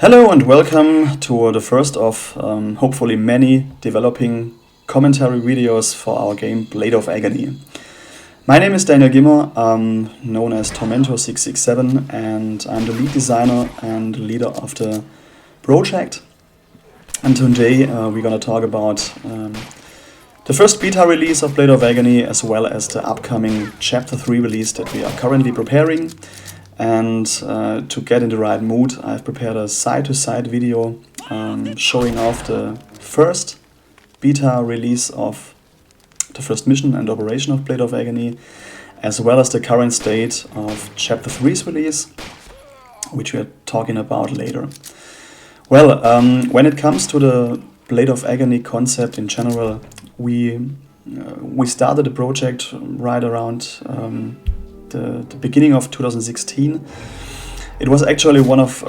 Hello and welcome to the first of hopefully many developing commentary videos for our game Blade of Agony. My name is Daniel known as Tormentor667, and I'm the lead designer and leader of the project. And today we're gonna talk about the first beta release of Blade of Agony, as well as the upcoming Chapter 3 release that we are currently preparing. And to get in the right mood, I've prepared a side-to-side video showing off the first beta release of the first mission and operation of Blade of Agony, as well as the current state of Chapter 3's release, which we are talking about later. Well, when it comes to the Blade of Agony concept in general, we started the project right around the beginning of 2016. It was actually one of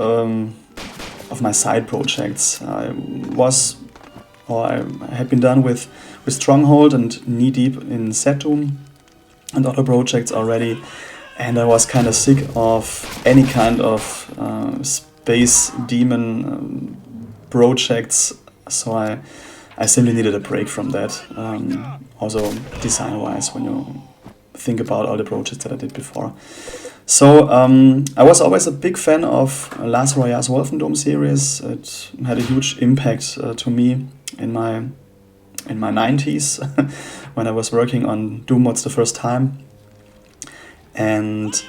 my side projects. I had been done with Stronghold and knee deep in Doom and other projects already, and I was kind of sick of any kind of space demon projects, so I simply needed a break from that. Also design-wise, when you think about all the projects that I did before. So I was always a big fan of Lars Royar's Wolfenstein series. It had a huge impact to me in my 90s when I was working on Doom mods the first time. And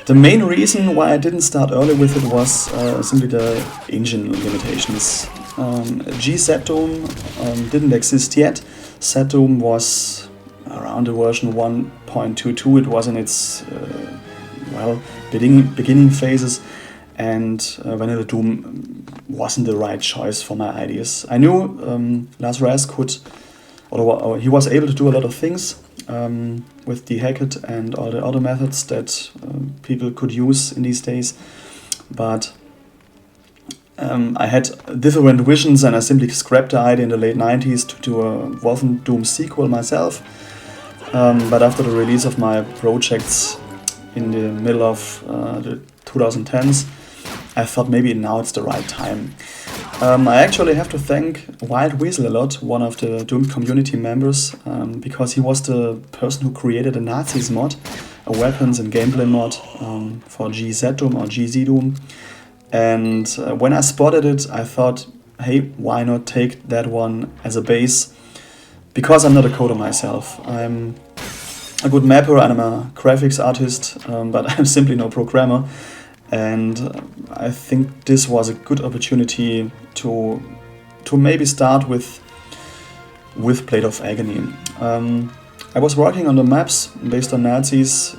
the main reason why I didn't start early with it was simply the engine limitations. Doom didn't exist yet. Doom was around the version 1.22. It was in its beginning phases, and Vanilla Doom wasn't the right choice for my ideas. I knew Lars Royar he was able to do a lot of things with the Hackett and all the other methods that people could use in these days, but I had different visions, and I simply scrapped the idea in the late 90s to do a Wolfenstein sequel myself. But after the release of my projects in the middle of the 2010s, I thought maybe now it's the right time. I actually have to thank Wild Weasel a lot, one of the Doom community members, because he was the person who created a Nazis mod, a weapons and gameplay mod for Doom or GZ Doom. And when I spotted it, I thought, hey, why not take that one as a base? Because I'm not a coder myself. I'm a good mapper and I'm a graphics artist, but I'm simply no programmer. And I think this was a good opportunity to maybe start with Blade of Agony. I was working on the maps based on Nazis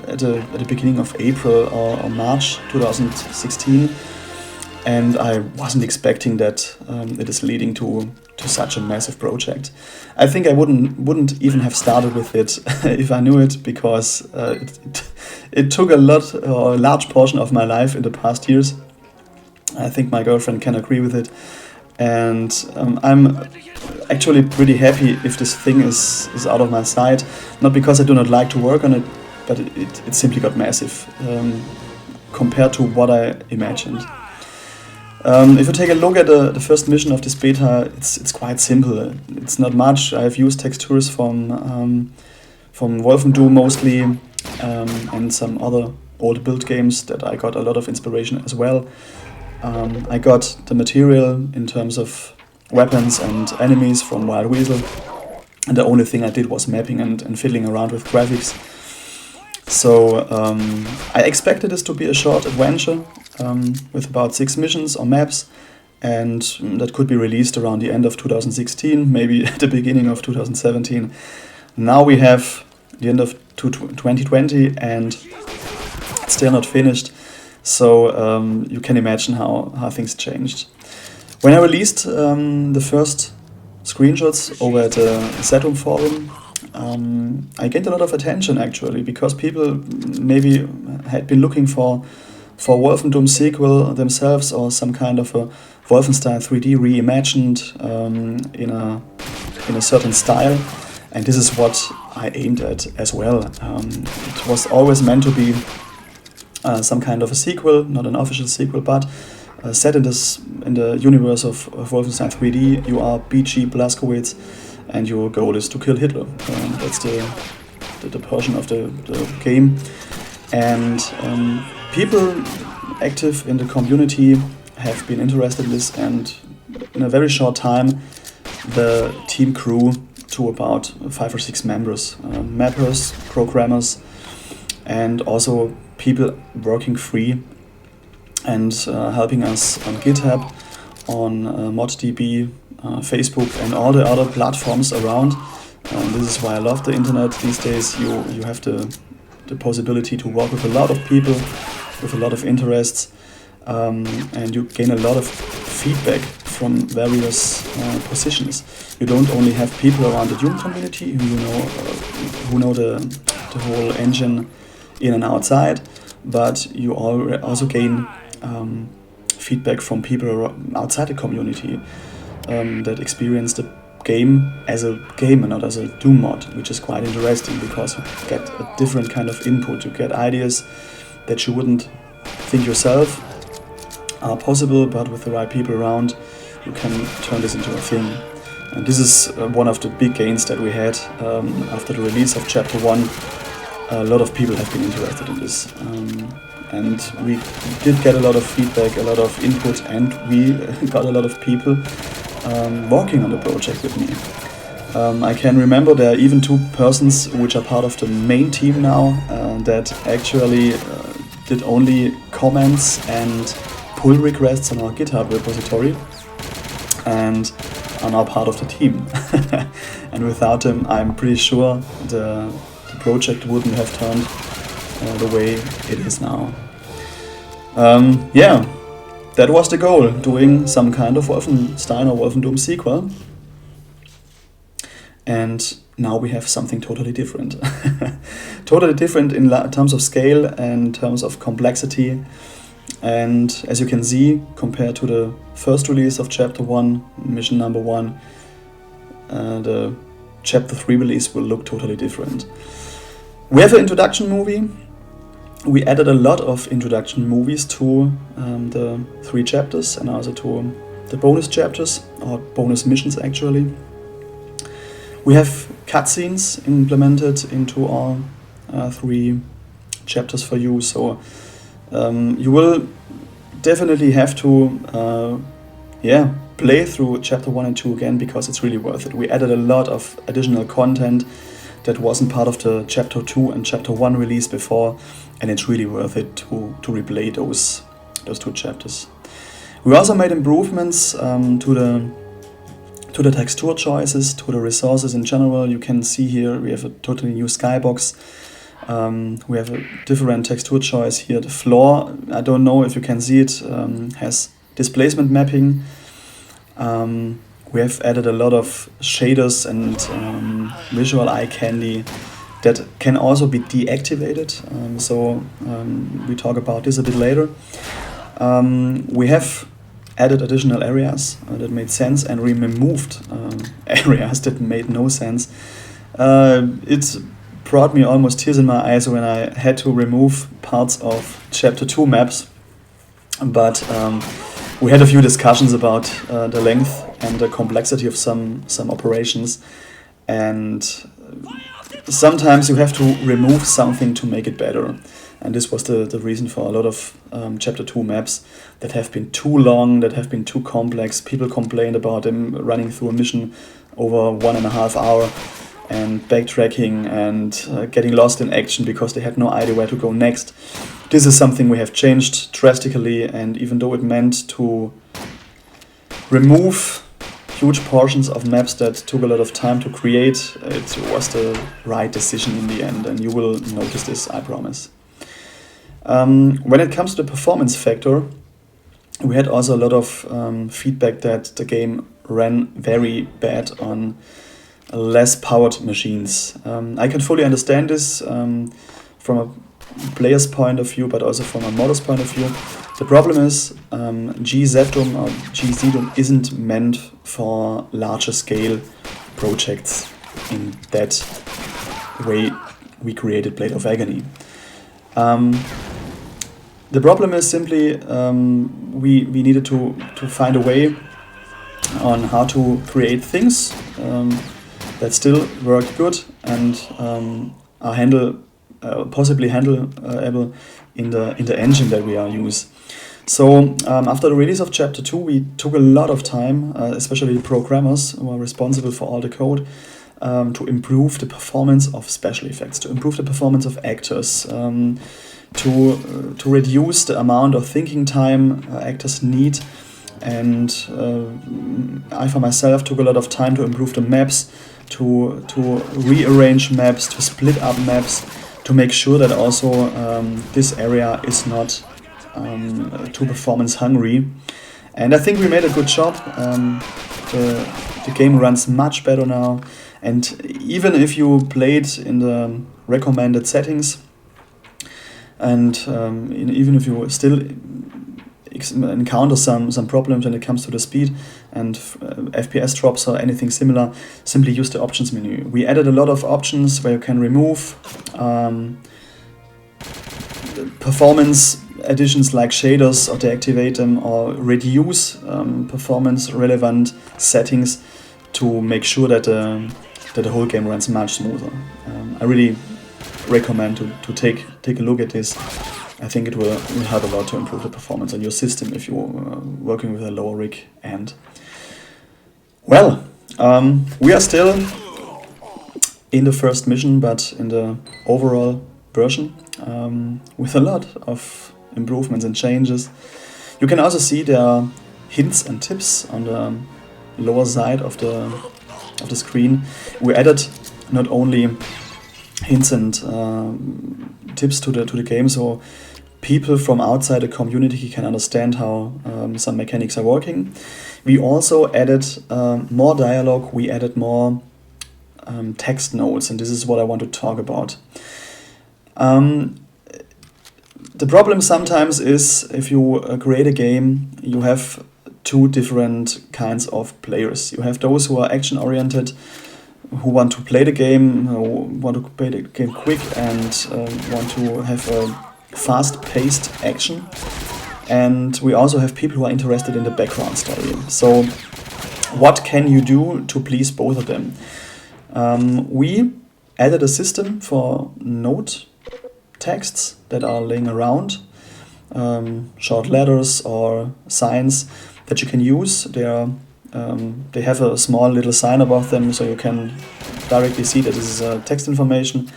at the beginning of April or March 2016, and I wasn't expecting that it is leading to such a massive project. I think I wouldn't even have started with it if I knew it, because it took a large portion of my life in the past years. I think my girlfriend can agree with it, and I'm actually pretty happy if this thing is out of my sight. Not because I do not like to work on it, but it simply got massive compared to what I imagined. If you take a look at the first mission of this beta, it's quite simple. It's not much. I've used textures from Wolfenstein mostly, and some other old build games that I got a lot of inspiration as well. I got the material in terms of weapons and enemies from Wild Weasel, and the only thing I did was mapping and fiddling around with graphics. So I expected this to be a short adventure with about 6 missions or maps, and that could be released around the end of 2016, maybe at the beginning of 2017. Now we have the end of 2020 and it's still not finished, so you can imagine how things changed. When I released the first screenshots over at the Doom forum, I gained a lot of attention actually, because people maybe had been looking for Wolfenstein sequel themselves, or some kind of a Wolfenstein 3D reimagined in a certain style, and this is what I aimed at as well. It was always meant to be some kind of a sequel, not an official sequel, but set in the universe of Wolfenstein 3D. You are BG Blazkowicz, and your goal is to kill Hitler. That's the portion of the game. And people active in the community have been interested in this, and in a very short time the team grew to about 5 or 6 members, mappers, programmers, and also people working free and helping us on GitHub, on ModDB, Facebook, and all the other platforms around. This is why I love the internet these days. You have the possibility to work with a lot of people, with a lot of interests, and you gain a lot of feedback from various positions. You don't only have people around the Doom community who know the whole engine in and outside, but you also gain feedback from people outside the community that experience the game as a game and not as a Doom mod, which is quite interesting because you get a different kind of input. You get ideas that you wouldn't think yourself are possible, but with the right people around, you can turn this into a thing. And this is one of the big gains that we had after the release of Chapter 1. A lot of people have been interested in this. And we did get a lot of feedback, a lot of input, and we got a lot of people working on the project with me. I can remember there are even 2 persons which are part of the main team now that actually did only comments and pull requests on our GitHub repository and are now part of the team. And without them, I'm pretty sure the project wouldn't have turned the way it is now. Yeah, that was the goal, doing some kind of Wolfenstein or Wolfendoom sequel. And now we have something totally different. Totally different in terms of scale and in terms of complexity. And as you can see, compared to the first release of Chapter 1, mission number 1, the Chapter 3 release will look totally different. We have an introduction movie. We added a lot of introduction movies to the 3 chapters and also to the bonus chapters, or bonus missions actually. We have cutscenes implemented into our 3 chapters for you, so you will definitely have to play through Chapter 1 and 2 again, because it's really worth it. We added a lot of additional content that wasn't part of the Chapter 2 and Chapter 1 release before, and it's really worth it to replay those 2 chapters. We also made improvements to the texture choices, to the resources in general. You can see here we have a totally new skybox. We have a different texture choice here. The floor, I don't know if you can see it, has displacement mapping. We have added a lot of shaders and visual eye candy that can also be deactivated. So we talk about this a bit later. We have added additional areas that made sense, and we removed areas that made no sense. It brought me almost tears in my eyes when I had to remove parts of Chapter 2 maps, but we had a few discussions about the length and the complexity of some operations, and sometimes you have to remove something to make it better. And this was the reason for a lot of Chapter 2 maps that have been too long, that have been too complex. People complained about them running through a mission over 1.5 hours and backtracking and getting lost in action because they had no idea where to go next. This is something we have changed drastically, and even though it meant to remove huge portions of maps that took a lot of time to create, it was the right decision in the end, and you will notice this, I promise. When it comes to the performance factor, we had also a lot of feedback that the game ran very bad on less powered machines. I can fully understand this from a player's point of view, but also from a modder's point of view. The problem is GZDOM or GZDOM isn't meant for larger scale projects in that way we created Blade of Agony. The problem is simply we needed to find a way on how to create things that still work good and are possibly handleable in the engine that we are use. So after the release of Chapter 2, we took a lot of time, especially programmers who are responsible for all the code, to improve the performance of special effects, to improve the performance of actors, to reduce the amount of thinking time actors need. And I for myself took a lot of time to improve the maps, to rearrange maps, to split up maps, to make sure that also this area is not too performance hungry. And I think we made a good job. The game runs much better now, and even if you play it in the recommended settings, and even if you still encounter some problems when it comes to the speed and FPS drops or anything similar, simply use the options menu. We added a lot of options where you can remove performance additions like shaders or deactivate them, or reduce performance relevant settings to make sure that the whole game runs much smoother. I really recommend to take a look at this. I think it will help a lot to improve the performance on your system if you're working with a lower rig end. Well, we are still in the first mission, but in the overall version with a lot of improvements and changes. You can also see there are hints and tips on the lower side of the screen. We added not only hints and tips to the game, so people from outside the community can understand how some mechanics are working. We also added more dialogue. We added more text notes, and this is what I want to talk about. The problem sometimes is if you create a game, you have two different kinds of players. You have those who are action-oriented, who want to play the game, who want to play the game quick and want to have a fast-paced action. And we also have people who are interested in the background story. So what can you do to please both of them? We added a system for note texts that are laying around, short letters or signs that you can use. They have a small little sign above them, so you can directly see that this is text information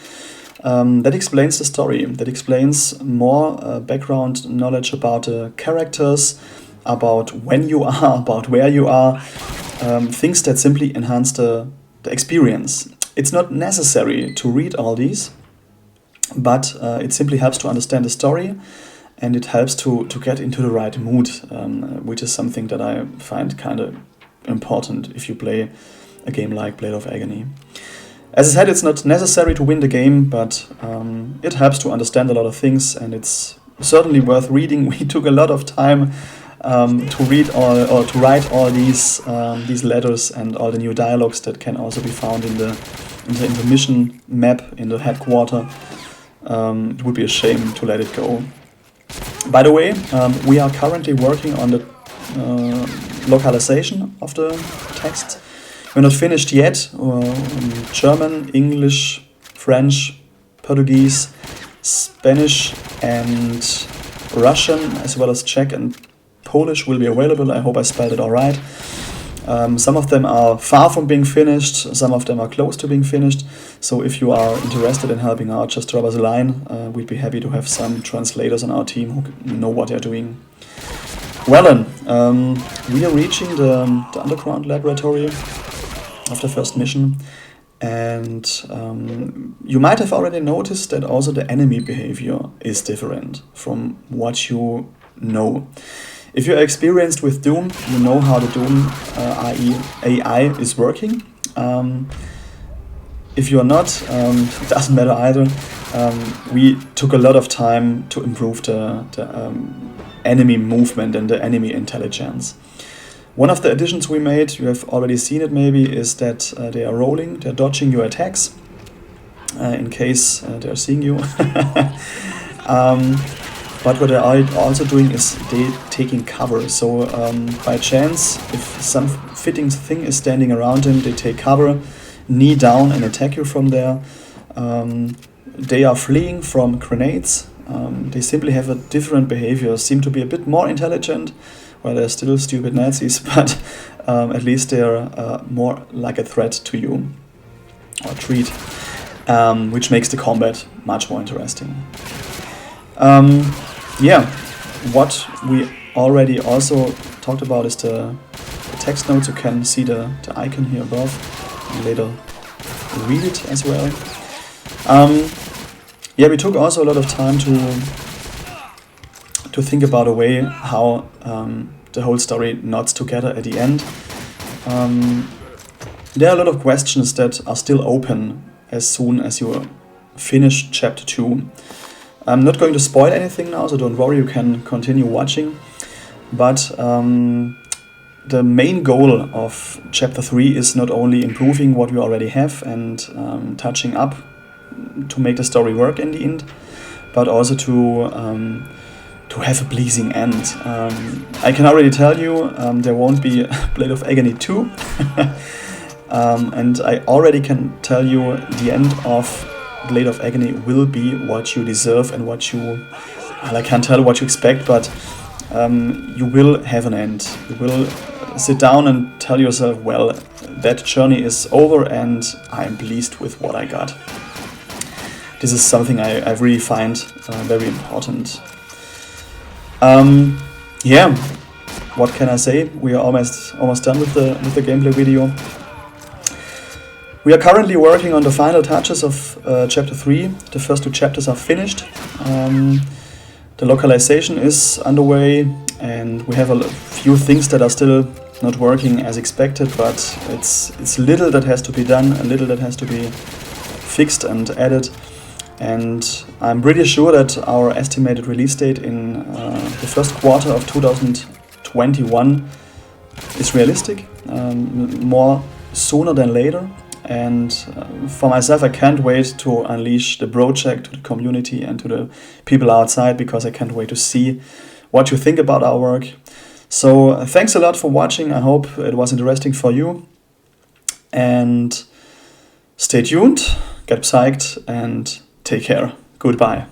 that explains the story, that explains more background knowledge about the characters, about when you are, about where you are, things that simply enhance the experience. It's not necessary to read all these, but it simply helps to understand the story, and it helps to get into the right mood, which is something that I find kind of important if you play a game like Blade of Agony. As I said, it's not necessary to win the game, but it helps to understand a lot of things, and it's certainly worth reading. We took a lot of time to read or to write all these letters and all the new dialogues that can also be found in the mission map in the headquarters. It would be a shame to let it go. By the way, we are currently working on the localization of the text. We're not finished yet. German, English, French, Portuguese, Spanish and Russian, as well as Czech and Polish will be available. I hope I spelled it all right. Some of them are far from being finished, some of them are close to being finished. So if you are interested in helping out, just drop us a line. We'd be happy to have some translators on our team who know what they're doing. Well then, we are reaching the underground laboratory of the first mission, and you might have already noticed that also the enemy behavior is different from what you know. If you're experienced with Doom, you know how the Doom AI is working. If you're not, it doesn't matter either. We took a lot of time to improve the enemy movement and the enemy intelligence. One of the additions we made, you have already seen it maybe, is that they are rolling, they're dodging your attacks in case they're seeing you. But what they are also doing is they taking cover. So by chance, if some fitting thing is standing around him, they take cover, knee down and attack you from there. They are fleeing from grenades. They simply have a different behavior, seem to be a bit more intelligent. Well, they're still stupid Nazis, but at least they're more like a threat to you, or treat, which makes the combat much more interesting. Yeah, what we already also talked about is the text notes. You can see the icon here above, and later read it as well. Yeah, we took also a lot of time to think about a way how the whole story knots together at the end. There are a lot of questions that are still open as soon as you finish chapter 2. I'm not going to spoil anything now, so don't worry, you can continue watching. But the main goal of chapter 3 is not only improving what we already have and touching up to make the story work in the end, but also to have a pleasing end. I can already tell you there won't be Blade of Agony 2. And I already can tell you the end of Blade of Agony will be what you deserve and what you... Well, I can't tell what you expect, but you will have an end. You will sit down and tell yourself, well, that journey is over and I'm pleased with what I got. This is something I really find very important. Yeah, what can I say? We are almost done with the gameplay video. We are currently working on the final touches of chapter 3. The first 2 chapters are finished. The localization is underway, and we have a few things that are still not working as expected, but it's little that has to be done, a little that has to be fixed and added. And I'm pretty sure that our estimated release date in the first quarter of 2021 is realistic, more sooner than later. And for myself, I can't wait to unleash the project to the community and to the people outside, because I can't wait to see what you think about our work. So thanks a lot for watching. I hope it was interesting for you. And stay tuned, get psyched, and take care. Goodbye.